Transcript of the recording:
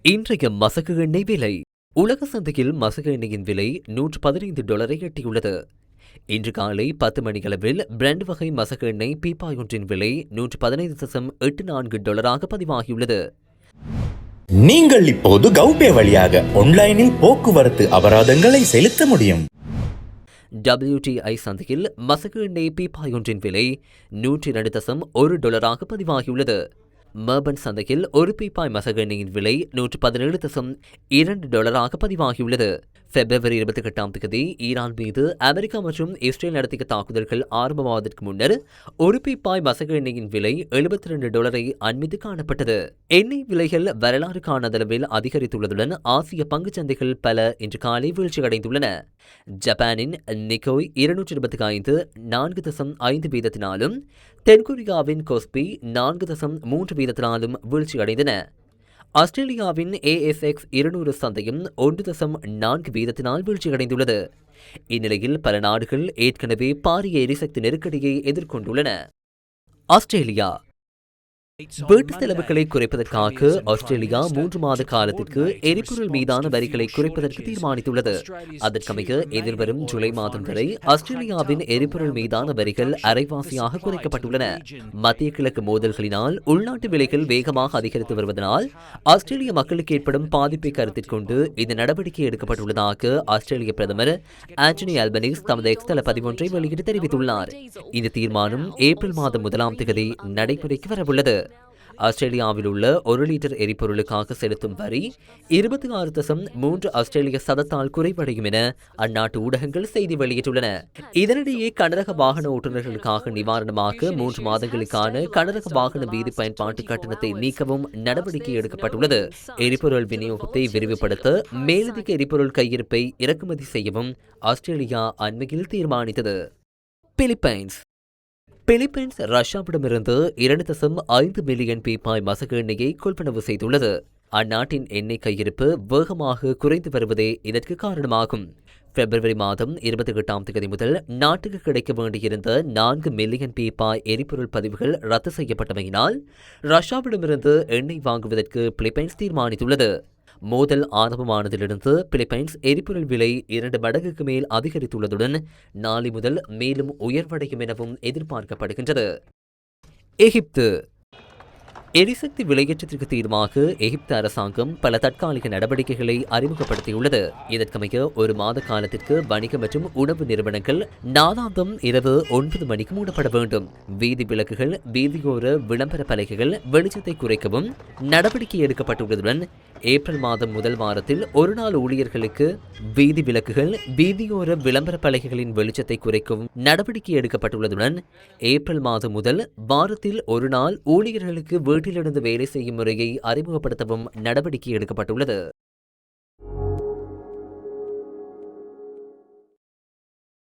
இன்றைய மசகு எண்ணெய் விலை. உலக சந்தையில் மசகு எண்ணெயின் விலை $115 எட்டியுள்ளது. இன்று காலை 10 மணியளவில் பிராண்ட் வகை மசகு எண்ணெய் பீப்பாய் ஒன்றின் விலை $115.84 பதிவாகியுள்ளது. நீங்கள் இப்போது கௌபே வழியாக ஆன்லைனில் போக்குவரத்து அபராதங்களை செலுத்த முடியும். WTI சந்தையில் மசகு எண்ணெய் பீப்பாய் ஒன்றின் விலை $102.1 பதிவாகியுள்ளது. மெர்பன் சந்தையில் ஒரு பீப்பாய் மசகு எண்ணெயின் விலை $117.2 பதிவாகியுள்ளது. பிப்ரவரி 28 ஈரான் மீது அமெரிக்கா மற்றும் இஸ்ரேல் நடத்திய தாக்குதல்கள் ஆரம்பமாவதற்கு முன்னர் ஒரு பீப்பாய் மசகு எண்ணெயின் விலை $72 அண்மித்து காணப்பட்டது. எண்ணெய் விலைகள் வரலாறு காணாத அளவில் அதிகரித்துள்ளதுடன் ஆசிய பங்குச் சந்தைகள் பல இன்று காலை வீழ்ச்சியடைந்துள்ளன. ஜப்பானின் நிக்கோய் 225 4.5 வீதத்தினாலும் தென்கொரியாவின் கோஸ்பி 4.3 வீதத்தினாலும் வீழ்ச்சியடைந்தன. ஆஸ்திரேலியாவின் ASX 200 சந்தையும் 1.4 வீதத்தினால் வீழ்ச்சியடைந்துள்ளது. இந்நிலையில் பல நாடுகள் ஏற்கனவே பாரிய எரிசக்தி நெருக்கடியை எதிர்கொண்டுள்ளன. ஆஸ்திரேலியா வீட்டு செலவுகளை குறைப்பதற்காக ஆஸ்திரேலியா 3 மாத காலத்திற்கு எரிபொருள் மீதான வரிகளை குறைப்பதற்கு தீர்மானித்துள்ளது. அதற்கமைய எதிர்வரும் ஜூலை மாதம் வரை ஆஸ்திரேலியாவின் எரிபொருள் மீதான வரிகள் அரைவாசியாக குறைக்கப்பட்டுள்ளன. மத்திய கிழக்கு மோதல்களினால் உள்நாட்டு விலைகள் வேகமாக அதிகரித்து வருவதனால் ஆஸ்திரேலிய மக்களுக்கு ஏற்படும் பாதிப்பை கருத்தில் கொண்டு இந்த நடவடிக்கை எடுக்கப்பட்டுள்ளதாக ஆஸ்திரேலிய பிரதமர் ஆண்டனி அல்பனீஸ் தமது எக்ஸ் பதிவொன்றை வெளியிட்டு தெரிவித்துள்ளார். இந்த தீர்மானம் ஏப்ரல் மாதம் 1ஆம் தேதி நடைமுறைக்கு வரவுள்ளது. ஆஸ்திரேலியாவில் உள்ள 1 லிட்டர் எரிபொருளுக்காக செலுத்தும் வரி 26.3 ஆஸ்திரேலிய சதத்தால் குறைவடையும் என அந்நாட்டு ஊடகங்கள் செய்தி வெளியிட்டுள்ளன. இதனிடையே கனரக வாகன ஓட்டுநர்களுக்காக நிவாரணமாக 3 மாதங்களுக்கான கனரக வாகன வீதி பயன்பாட்டு கட்டணத்தை நீக்கவும் நடவடிக்கை எடுக்கப்பட்டுள்ளது. எரிபொருள் விநியோகத்தை விரிவுபடுத்த மேலதிக எரிபொருள் கையிருப்பை இறக்குமதி செய்யவும் ஆஸ்திரேலியா அண்மையில் தீர்மானித்தது. பிலிப்பைன்ஸ் ரஷ்யாவிடமிருந்து 2.5 மில்லியன் பீப்பாய் மசகு எண்ணெயை கொள்வனவு செய்துள்ளது. அந்நாட்டின் எண்ணெய் கையிருப்பு வேகமாக குறைந்து வருவதே இதற்கு காரணமாகும். பிப்ரவரி மாதம் 28ஆம் தேதி முதல் நாட்டுக்கு கிடைக்க வேண்டியிருந்த 4 மில்லியன் பீப்பாய் எரிபொருள் பதிவுகள் ரத்து செய்யப்பட்டமையினால் ரஷ்யாவிடமிருந்து எண்ணெய் வாங்குவதற்கு பிலிப்பைன்ஸ் தீர்மானித்துள்ளது. மோதல் ஆரம்பமானதிலிருந்து பிலிப்பைன்ஸ் எரிபொருள் விலை 2 மடங்குக்கு மேல் அதிகரித்துள்ளதுடன் நாளை முதல் மேலும் உயர்வடையும் எனவும் எதிர்பார்க்கப்படுகின்றது. எகிப்து எரிசக்தி விலையேற்றத்திற்கு தீர்வாக எகிப்து அரசாங்கம் பல தற்காலிக நடவடிக்கைகளை அறிமுகப்படுத்தியுள்ளது. இதற்கமைய 1 மாத காலத்திற்கு வணிக மற்றும் உணவு நிறுவனங்கள் நாளாந்தம் இரவு 9 மணிக்கு மூடப்பட வேண்டும். வீதி விளக்குகள், வீதியோர விளம்பர பலகைகள் வெளிச்சத்தை குறைக்கவும் நடவடிக்கை எடுக்கப்பட்டுள்ளதுடன் ஏப்ரல் மாதம் முதல் வாரத்தில் ஒரு நாள் ஊழியர்களுக்கு வீதி விளக்குகள், வீதியோர விளம்பர பலகைகளின் வெளிச்சத்தை குறைக்கவும் நடவடிக்கை எடுக்கப்பட்டுள்ளதுடன் ஏப்ரல் மாதம் முதல் வாரத்தில் ஒரு நாள் ஊழியர்களுக்கு வீட்டிலிருந்து வேலை செய்யும் முறையை அறிமுகப்படுத்தவும் நடவடிக்கை எடுக்கப்பட்டுள்ளது.